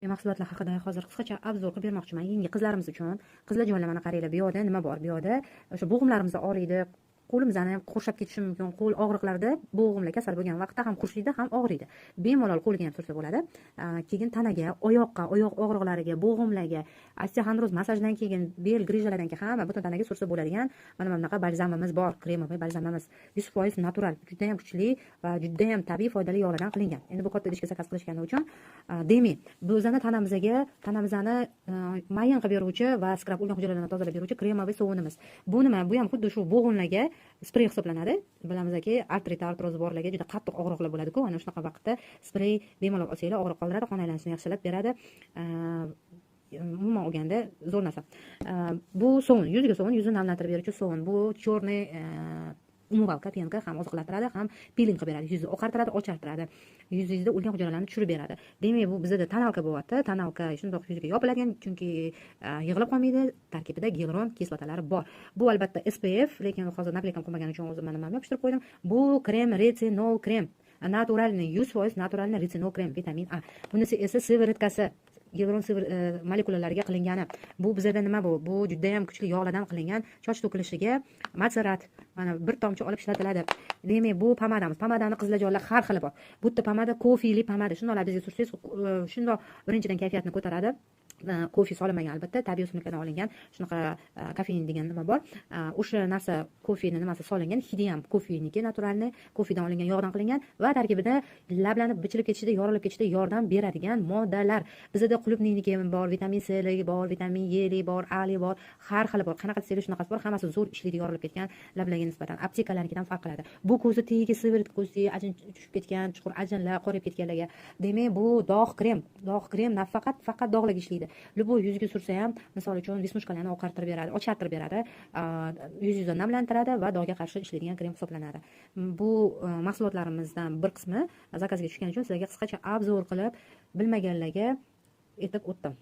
Mahsulotlar haqida hozir qisqacha obzor qilib bermoqchiman. Yangi qizlarimiz uchun qizlar jonlamani qaranglar. Bu yoqda nima bor? Bu yoqda o'sha bo'g'imlarimizni og'riydi, qo'limizni ham qurshab ketishi mumkin. Qo'l og'riqlarida bo'g'imlar kasal bo'lgan vaqtda ham qurshaydi, ham og'riydi. Bemalol qo'lga ham sursa bo'ladi. Keyin tanaga, oyoqqa, oyoq og'riqlariga, bo'g'imlarga, osteoxondroz masajdan keyin bel grizalaridan keyin hamma butun tanaga sursa bo'ladigan mana bunaqa balzamimiz bor. Kremoviy balzamimiz 100% natural, juda ham kuchli va juda ham tabiiy foydali yog'lardan qilingan. Endi bu katta idishga zakaz qilishgani uchun demak, bu o'zini tanamizni mayin qilib beruvchi va skrab o'lgan hujayralarni tozalab beruvchi kremoviy sovunimiz. Bu nima? Bu ham xuddi shu bo'g'imlarga sprey hisoblanadi. Bilamizki, artrit, artroz borlarga juda qattiq og'riqlar bo'ladi-ku. Ana shunaqa vaqtda sprey bemalol olsanglar og'riq qoldiradi, qon aylanishini yaxshilab beradi. Umuman olganda zo'r narsa. Bu sovun, yuzga sovun, yuzni namlantirib beruvchi sovun. Bu chorniy umvalka, penka ham oziqlantiradi, ham piling qilib beradi. Yuzni oqartiradi, ochartiradi. Yuzingizda o'lgan hujayralarni tushirib beradi. Demak, bu bizda tanalka bo'lyapti. Tanalka shundoq yuzga yopiladigan, chunki yig'ilib qolmaydi. Tarkibida gyaluron kislotalari bor. Bu albatta SPF, lekin hozir nakleyka qilmagani uchun o'zim mana yopishtirib qo'ydim. Bu krem, retinol krem. Naturalniy 100% naturalniy retinol krem, vitamin A. Bunisi esa siviritkasi gyaluron molekulalariga qilingani. Bu bizda nima bu? Bu juda ham kuchli yog'lardan qilingan, choch to'kilishiga matsarat. Mana bir tomchi olib ishlatiladi. Demak, bu pomadamiz. Pomadani qizlar jonlar har xili bor. Bu yerda pomada kofeli pomada. Shundoq bizga sursangiz, shundoq birinchidan kayfiyatni ko'taradi. Kofe solinmagan albatta, tabiiy o'simliklardan olingan. Shunaqa kofein degan nima bor. O'sha narsa kofeini nimasi solingan, hidi ham kofeiniki, naturalniy kofedan olingan, yog'dan qilingan va tarkibida lablanib bichilib ketishida, yorilib ketishida yordam beradigan moddalar. Bizda qulupniniki bor, vitamin C bor, vitamin E bor, A bor, har xili bor. Qanaqa desanglar shunaqasi bor. Hammasi zo'r ishlaydi, yorilib ketgan lablarga nisbatan aptekalarnikidan farq qiladi. Bu ko'zi tegi sivirt ko'zi ajin tushib ketgan, chuqur ajinlar, qorayib ketganlarga. Demak, bu dog' krem. Dog' krem faqat dog'larga ishlaydi. Любой yuzga sursa ham, misol uchun vismushkalarni oqartirib beradi, ochartirib beradi, yuzni namlantiradi va dog'ga qarshi ishlaydigan krem hisoblanadi. Bu mahsulotlarimizdan bir qismi zakazga tushgani uchun sizlarga qisqacha obzor qilib, bilmaganlarga aytib o'tdim.